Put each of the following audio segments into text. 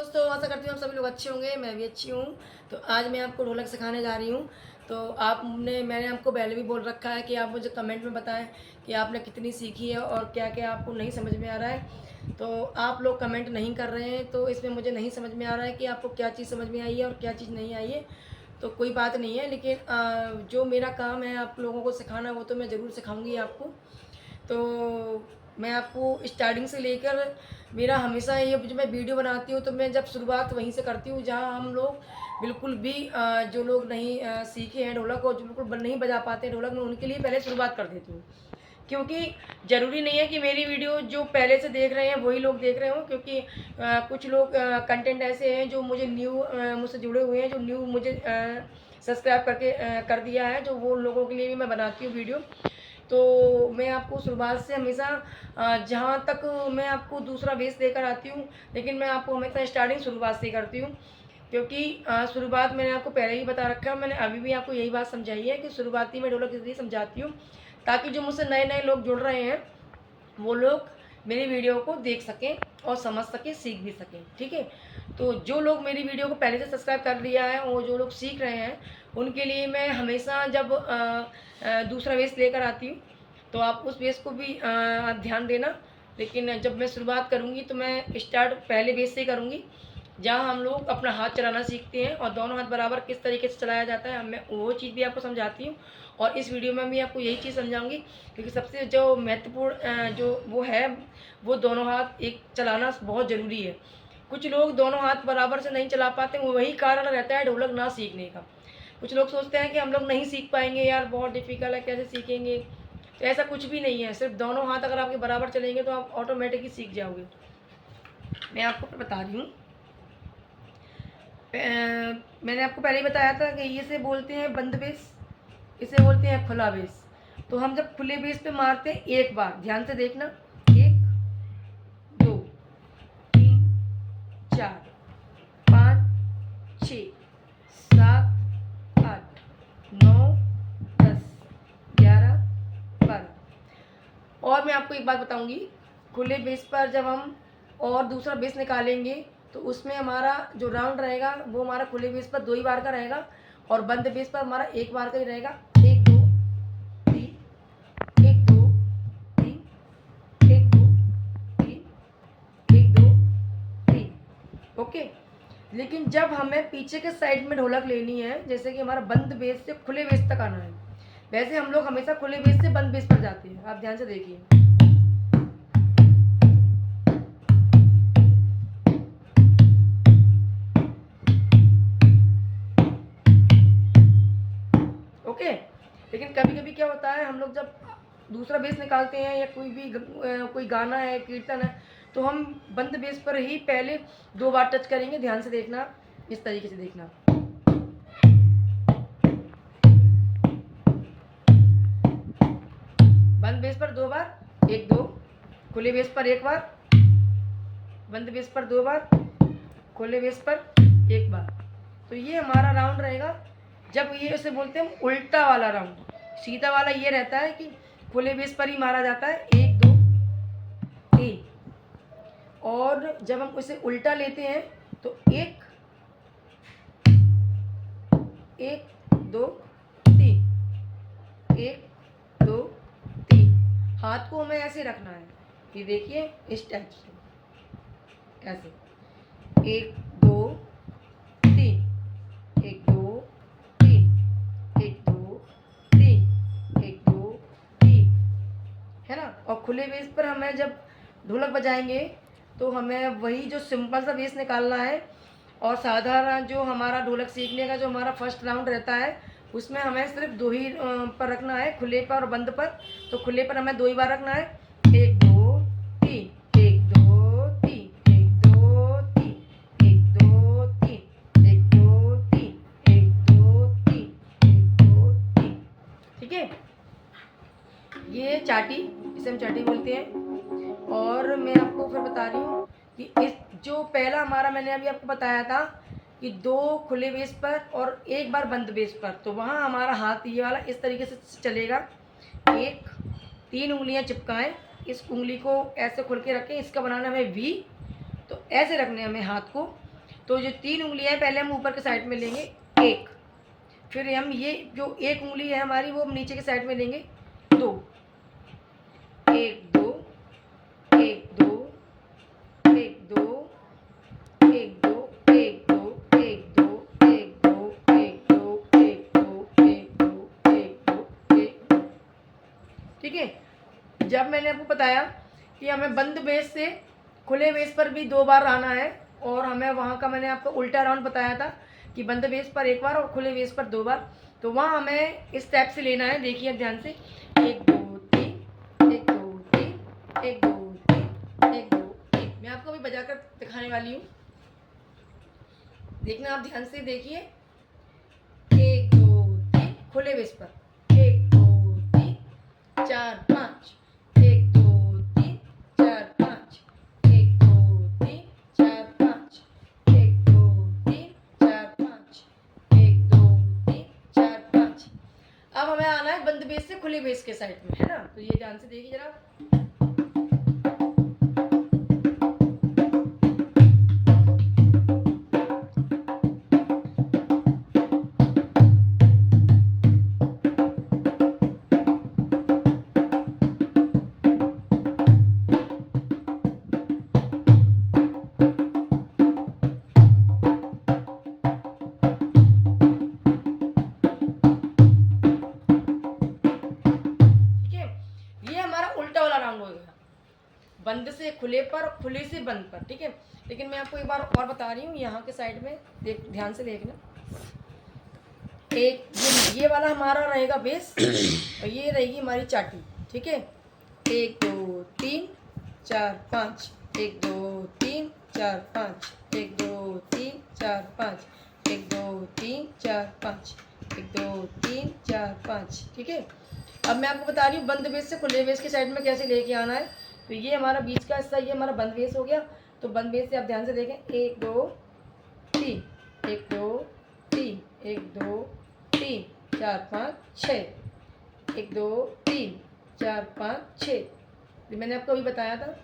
दोस्तों, आशा करती हूँ आप सभी लोग अच्छे होंगे। मैं भी अच्छी हूँ। तो आज मैं आपको ढोलक सिखाने जा रही हूँ। तो मैंने आपको पहले भी बोल रखा है कि आप मुझे कमेंट में बताएं कि आपने कितनी सीखी है और क्या क्या आपको नहीं समझ में आ रहा है। तो आप लोग कमेंट नहीं कर रहे हैं, तो इसमें मुझे नहीं समझ में आ रहा है कि आपको क्या चीज़ समझ में आई है और क्या चीज़ नहीं आई है। तो कोई बात नहीं है, लेकिन जो मेरा काम है आप लोगों को सिखाना, वो तो मैं ज़रूर सिखाऊंगी आपको। तो मैं आपको स्टार्टिंग से लेकर मेरा हमेशा ये जब मैं वीडियो बनाती हूँ तो मैं जब शुरुआत वहीं से करती हूँ जहाँ हम लोग बिल्कुल भी जो लोग नहीं सीखे हैं ढोलक और जो बिल्कुल नहीं बजा पाते हैं ढोलक, मैं उनके लिए पहले शुरुआत कर देती हूँ। क्योंकि ज़रूरी नहीं है कि मेरी वीडियो जो पहले से देख रहे हैं वही लोग देख रहे हों, क्योंकि कुछ लोग कंटेंट ऐसे हैं जो मुझे न्यू मुझसे जुड़े हुए हैं, जो न्यू मुझे सब्सक्राइब करके कर दिया है, जो वो लोगों के लिए भी मैं बनाती हूँ वीडियो। तो मैं आपको शुरुआत से हमेशा जहाँ तक मैं आपको दूसरा बेस देकर आती हूँ, लेकिन मैं आपको हमेशा स्टार्टिंग शुरुआत से करती हूँ। क्योंकि शुरुआत मैंने आपको पहले ही बता रखा है, मैंने अभी भी आपको यही बात समझाई है कि शुरुआती में ढोलक इसलिए समझाती हूँ ताकि जो मुझसे नए नए लोग जुड़ रहे हैं वो लोग मेरी वीडियो को देख सकें और समझ सकें, सीख भी सकें। ठीक है। तो जो लोग मेरी वीडियो को पहले से सब्सक्राइब कर लिया है और जो लोग सीख रहे हैं उनके लिए मैं हमेशा जब दूसरा बेस लेकर आती हूँ तो आप उस बेस को भी ध्यान देना। लेकिन जब मैं शुरुआत करूँगी तो मैं स्टार्ट पहले बेस से ही करूँगी, जहाँ हम लोग अपना हाथ चलाना सीखते हैं और दोनों हाथ बराबर किस तरीके से चलाया जाता है, मैं वो चीज़ भी आपको समझाती हूँ। और इस वीडियो में भी आपको यही चीज़ समझाऊंगी, क्योंकि सबसे जो महत्वपूर्ण जो वो है, वो दोनों हाथ एक चलाना बहुत ज़रूरी है। कुछ लोग दोनों हाथ बराबर से नहीं चला पाते, वही कारण रहता है ढोलक ना सीखने का। कुछ लोग सोचते हैं कि हम लोग नहीं सीख पाएंगे, यार बहुत डिफ़िकल्ट है, कैसे सीखेंगे। तो ऐसा कुछ भी नहीं है, सिर्फ दोनों हाथ अगर आपके बराबर चलेंगे तो आप ऑटोमेटिक ही सीख जाओगे। मैं आपको बता रही हूँ, मैंने आपको पहले ही बताया था कि इसे बोलते हैं बंद बेस, इसे बोलते हैं खुला बेस। तो हम जब खुले बेस पे मारते हैं, एक बार ध्यान से देखना, 1 2 3 4 5 6 7 8 9 10 11 12। और मैं आपको एक बात बताऊंगी, खुले बेस पर जब हम और दूसरा बेस निकालेंगे तो उसमें हमारा जो राउंड रहेगा वो हमारा खुले बेस पर 2 ही बार का रहेगा और बंद बेस पर हमारा 1 बार का ही रहेगा। 1 2 3 1 2 3 1 2 3 1 2 3। ओके। लेकिन जब हमें पीछे के साइड में ढोलक लेनी है, जैसे कि हमारा बंद बेस से खुले बेस तक आना है, वैसे हम लोग हमेशा खुले बेस से बंद बेस पर जाते हैं। आप ध्यान से देखिए, ओके। लेकिन कभी कभी क्या होता है, हम लोग जब दूसरा बेस निकालते हैं या कोई गाना है, कीर्तन है, तो हम बंद बेस पर ही पहले 2 बार टच करेंगे। ध्यान से देखना, इस तरीके से देखना, बंद बेस पर 2 बार, 1 2, खुले बेस पर 1 बार, बंद बेस पर 2 बार, खुले बेस पर 1 बार। तो ये हमारा राउंड रहेगा। जब ये उसे बोलते हैं उल्टा वाला राउंड। सीधा वाला ये रहता है कि खुले बेस पर ही मारा जाता है, 1 2 3। और जब हम उसे उल्टा लेते हैं तो 1 2 3, 1 2 3। हाथ को हमें ऐसे रखना है, ये देखिए इस टाइप से, ऐसे 1 2 3 1 2 3 1 2 3 1 2 3, है ना। और खुले बेस पर हमें जब ढोलक बजाएंगे तो हमें वही जो सिंपल सा बेस निकालना है। और साधारण जो हमारा ढोलक सीखने का जो हमारा फर्स्ट राउंड रहता है, उसमें हमें सिर्फ 2 ही पर रखना है, खुले पर और बंद पर। तो खुले पर हमें 2 ही बार रखना है, 1 2 3 1 2 3 1 2 3 1 2 3 1 2 3 1 2 3 1 2 3। ठीक है। ये चाटी, इसे हम चाटी बोलते हैं। और मैं आपको फिर बता रही हूँ कि इस जो पहला हमारा मैंने अभी आपको बताया था कि 2 खुले बेस पर और 1 बार बंद बेस पर, तो वहाँ हमारा हाथ ये वाला इस तरीके से चलेगा। 1 3 उंगलियाँ चिपकाएं, इस उंगली को ऐसे खोल के रखें, इसका बनाना हमें वी। तो ऐसे रखने हमें हाथ को, तो जो 3 उंगलियां हैं पहले हम ऊपर के साइड में लेंगे 1, फिर हम ये जो 1 उंगली है हमारी वो हम नीचे के साइड में लेंगे 2, 1 2 1 2 1 2 1 2 1 2 1 2 1 2 1 2 1 2 1 2 1 2 1 2। ठीक है, जब मैंने आपको बताया कि हमें बंद बेस से खुले बेस पर भी 2 बार आना है, और हमें वहाँ का मैंने आपको उल्टा राउंड बताया था कि बंद बेस पर 1 बार और खुले बेस पर 2 बार, तो वहाँ हमें इस टाइप से लेना है। देखिए ध्यान से, 1 2 3 1 2 3 1 2 3 1 2 3। मैं आपको अभी बजाकर दिखाने वाली हूँ, देखना आप ध्यान से देखिए। 1 2 3 खुले बेस पर, 1 2 3 4 5 1 2 3 4 5 1 2 3 4 5 1 2 3 4 5 1 2 3 4 5। अब हमें आना है बंद बेस से खुले बेस के साइड में, है ना। तो ये ध्यान से देखिए जरा। ये हमारा उल्टा वाला राउंड हो गया, बंद से खुले पर, खुले से बंद पर। ठीक है, लेकिन मैं आपको एक बार और बता रही हूँ, यहाँ के साइड में ध्यान से देखना। एक ये वाला हमारा रहेगा बेस और ये रहेगी हमारी चाटी। ठीक है, 1 2 3 4 5 1 2 3 4 5 1 2 3 4 5 1 2 3 4 5 1 2 3 4 5। ठीक है, अब मैं आपको बता रही हूँ बंद बेस से खुले बेस के साइड में कैसे लेके आना है। तो ये हमारा बीच का हिस्सा, ये हमारा बंद बेस हो गया। तो बंद बेस से आप ध्यान से देखें, 1 2 3 1 2 3 1 2 3 4 5 6 1 2 3 4 5 6। ये मैंने आपको अभी बताया था।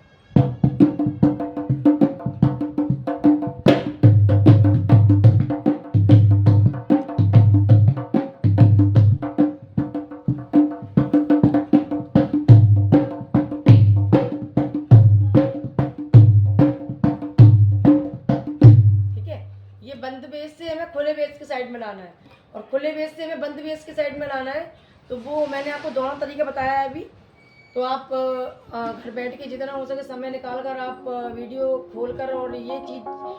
बंद बेस से हमें खुले बेस के साइड में लाना है और खुले बेस से हमें बंद बेस के साइड में लाना है। तो वो मैंने आपको दोनों तरीके बताया है अभी। तो आप घर बैठ के जितना हो सके समय निकाल कर आप वीडियो खोल कर और ये चीज़